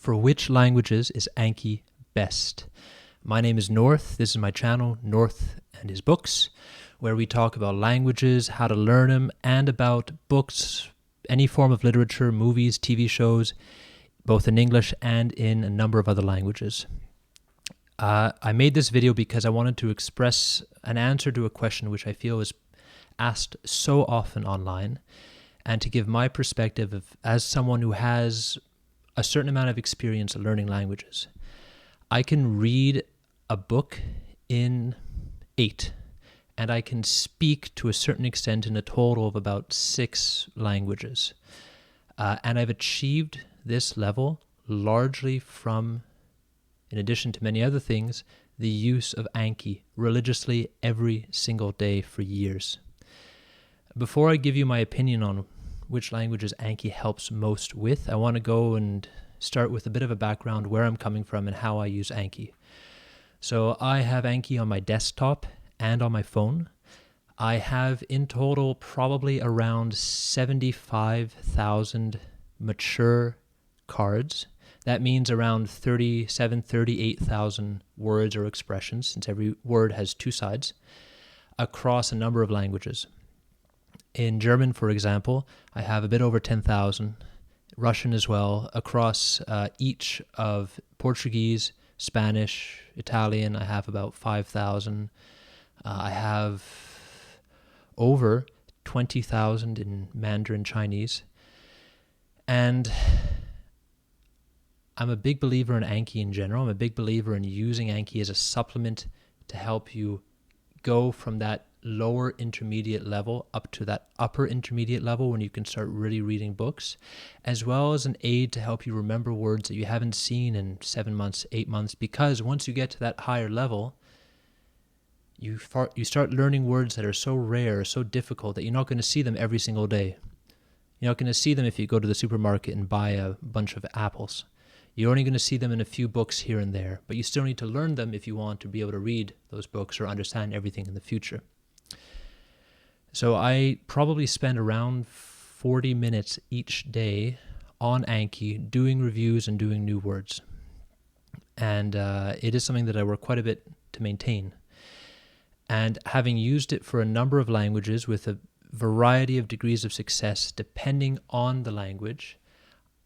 For which languages is Anki best? My name is North. This is my channel, North and his books, where we talk about languages, how to learn them, and about books, any form of literature, movies, TV shows, both in English and in a number of other languages. I made this video because I wanted to express an answer to a question which I feel is asked so often online, and to give my perspective as someone who has a certain amount of experience learning languages. I can read a book in 8, and I can speak to a certain extent in a total of about 6 languages. And I've achieved this level largely from, in addition to many other things, the use of Anki religiously every single day for years. Before I give you my opinion on which languages Anki helps most with, I want to go and start with a bit of a background where I'm coming from and how I use Anki. So I have Anki on my desktop and on my phone. I have in total probably around 75,000 mature cards. That means around 38,000 words or expressions, since every word has 2 sides, across a number of languages. In German, for example, I have a bit over 10,000, Russian as well, across each of Portuguese, Spanish, Italian. I have about 5,000. I have over 20,000 in Mandarin Chinese. And I'm a big believer in Anki in general. I'm a big believer in using Anki as a supplement to help you go from that lower intermediate level up to that upper intermediate level when you can start really reading books, as well as an aid to help you remember words that you haven't seen in 7 months, 8 months, because once you get to that higher level, you start learning words that are so rare, so difficult, that you're not going to see them every single day. You're not going to see them if you go to the supermarket and buy a bunch of apples. You're only going to see them in a few books here and there, but you still need to learn them if you want to be able to read those books or understand everything in the future. So I probably spend around 40 minutes each day on Anki doing reviews and doing new words. And it is something that I work quite a bit to maintain. And having used it for a number of languages with a variety of degrees of success depending on the language,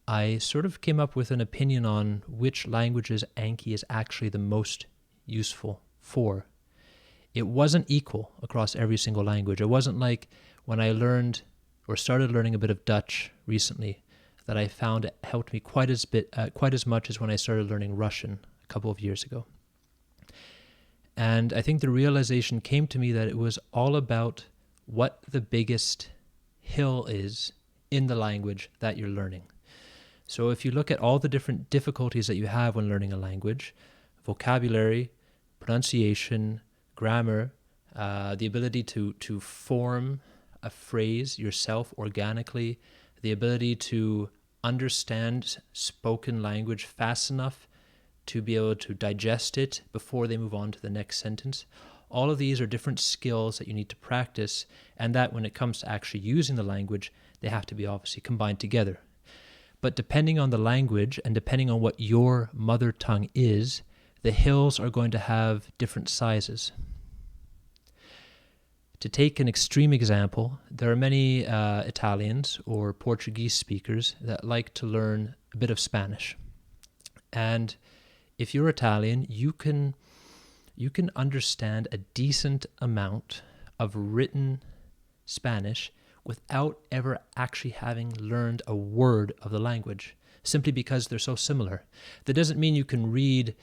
I sort of came up with an opinion on which languages Anki is actually the most useful for. It wasn't equal across every single language. It wasn't like when I learned or started learning a bit of Dutch recently that I found it helped me quite as much as when I started learning Russian a couple of years ago. And I think the realization came to me that it was all about what the biggest hill is in the language that you're learning. So if you look at all the different difficulties that you have when learning a language, vocabulary, pronunciation, grammar, the ability to form a phrase yourself organically, the ability to understand spoken language fast enough to be able to digest it before they move on to the next sentence. All of these are different skills that you need to practice, and that when it comes to actually using the language, they have to be obviously combined together. But depending on the language and depending on what your mother tongue is, the hills are going to have different sizes. To take an extreme example, there are many Italians or Portuguese speakers that like to learn a bit of Spanish. And if you're Italian, you can understand a decent amount of written Spanish without ever actually having learned a word of the language, simply because they're so similar. That doesn't mean you can read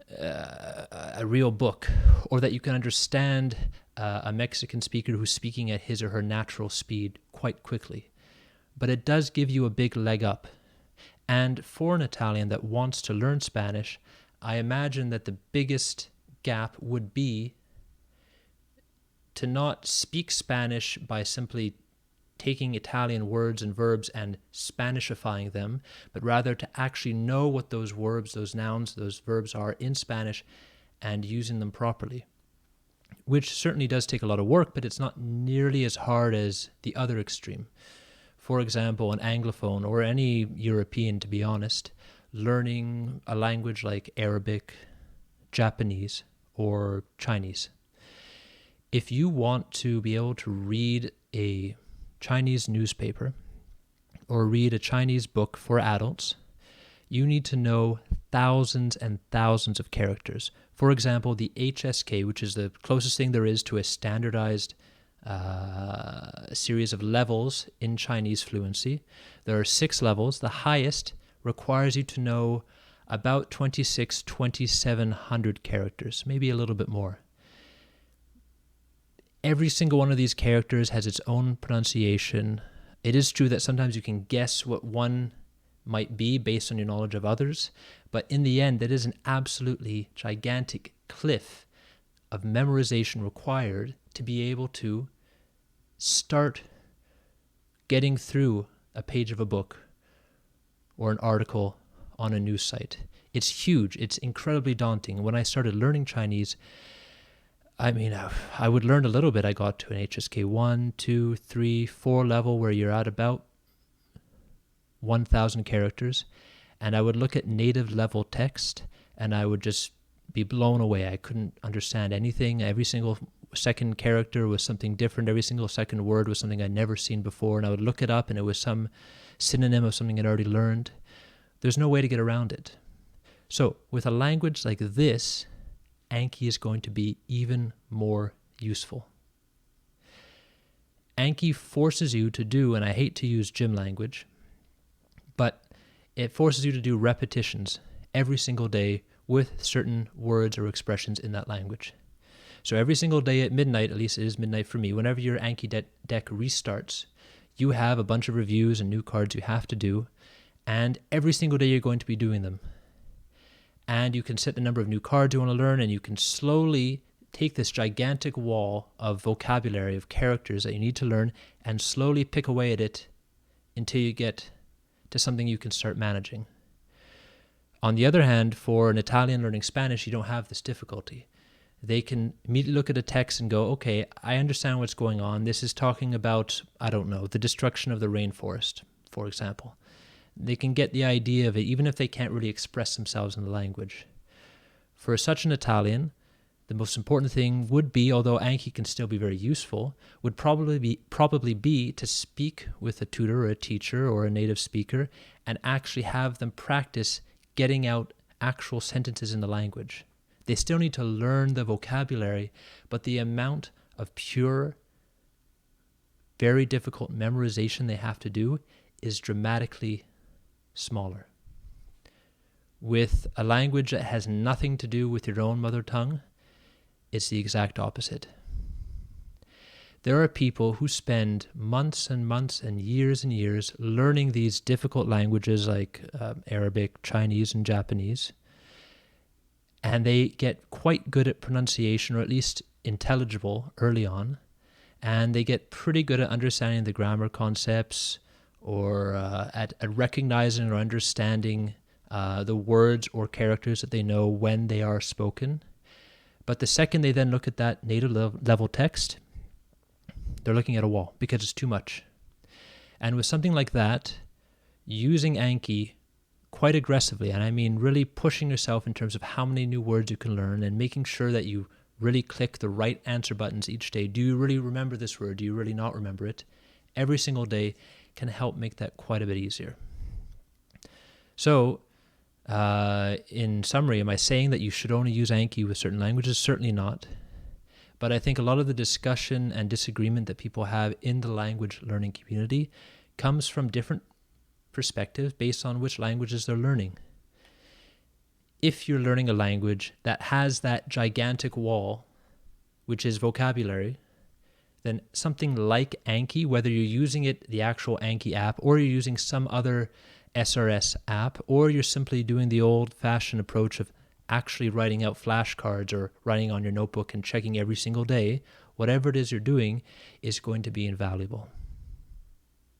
a real book, or that you can understand a Mexican speaker who's speaking at his or her natural speed quite quickly. But it does give you a big leg up. And for an Italian that wants to learn Spanish, I imagine that the biggest gap would be to not speak Spanish by simply taking Italian words and verbs and Spanishifying them, but rather to actually know what those verbs, those nouns, those verbs are in Spanish and using them properly, which certainly does take a lot of work, but it's not nearly as hard as the other extreme. For example, an Anglophone or any European, to be honest, learning a language like Arabic, Japanese, or Chinese. If you want to be able to read a Chinese newspaper or read a Chinese book for adults, you need to know thousands and thousands of characters. For example, the HSK, which is the closest thing there is to a standardized series of levels in Chinese fluency. There are 6 levels. The highest requires you to know about 2,700 characters, maybe a little bit more. Every single one of these characters has its own pronunciation. It is true that sometimes you can guess what one might be based on your knowledge of others, but in the end, it is an absolutely gigantic cliff of memorization required to be able to start getting through a page of a book or an article on a news site. It's huge. It's incredibly daunting. When I started learning Chinese, I would learn a little bit. I got to an HSK 1, 2, 3, 4 level where you're at about 1,000 characters, and I would look at native level text and I would just be blown away. I couldn't understand anything. Every single second character was something different. Every single second word was something I'd never seen before, and I would look it up and it was some synonym of something I'd already learned. There's no way to get around it. So with a language like this, Anki is going to be even more useful. Anki forces you to do, and I hate to use gym language, but it forces you to do repetitions every single day with certain words or expressions in that language. So every single day at midnight, at least it is midnight for me, whenever your Anki deck restarts, you have a bunch of reviews and new cards you have to do, and every single day you're going to be doing them. And you can set the number of new cards you want to learn, and you can slowly take this gigantic wall of vocabulary, of characters that you need to learn, and slowly pick away at it until you get to something you can start managing. On the other hand, for an Italian learning Spanish, you don't have this difficulty. They can immediately look at a text and go, okay, I understand what's going on. This is talking about, the destruction of the rainforest, for example. They can get the idea of it, even if they can't really express themselves in the language. For such an Italian, the most important thing would be, although Anki can still be very useful, would probably be to speak with a tutor or a teacher or a native speaker and actually have them practice getting out actual sentences in the language. They still need to learn the vocabulary, but the amount of pure, very difficult memorization they have to do is dramatically smaller. With a language that has nothing to do with your own mother tongue, it's the exact opposite. There are people who spend months and months and years learning these difficult languages like Arabic, Chinese, and Japanese, and they get quite good at pronunciation, or at least intelligible early on, and they get pretty good at understanding the grammar concepts or at recognizing or understanding the words or characters that they know when they are spoken. But the second they then look at that native level text, they're looking at a wall because it's too much. And with something like that, using Anki quite aggressively, and I mean really pushing yourself in terms of how many new words you can learn and making sure that you really click the right answer buttons each day. Do you really remember this word? Do you really not remember it? Every single day can help make that quite a bit easier. So, in summary, am I saying that you should only use Anki with certain languages? Certainly not. But I think a lot of the discussion and disagreement that people have in the language learning community comes from different perspectives based on which languages they're learning. If you're learning a language that has that gigantic wall, which is vocabulary, then something like Anki, whether you're using it, the actual Anki app, or you're using some other SRS app, or you're simply doing the old-fashioned approach of actually writing out flashcards or writing on your notebook and checking every single day, whatever it is you're doing is going to be invaluable.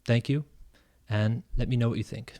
Thank you, and let me know what you think.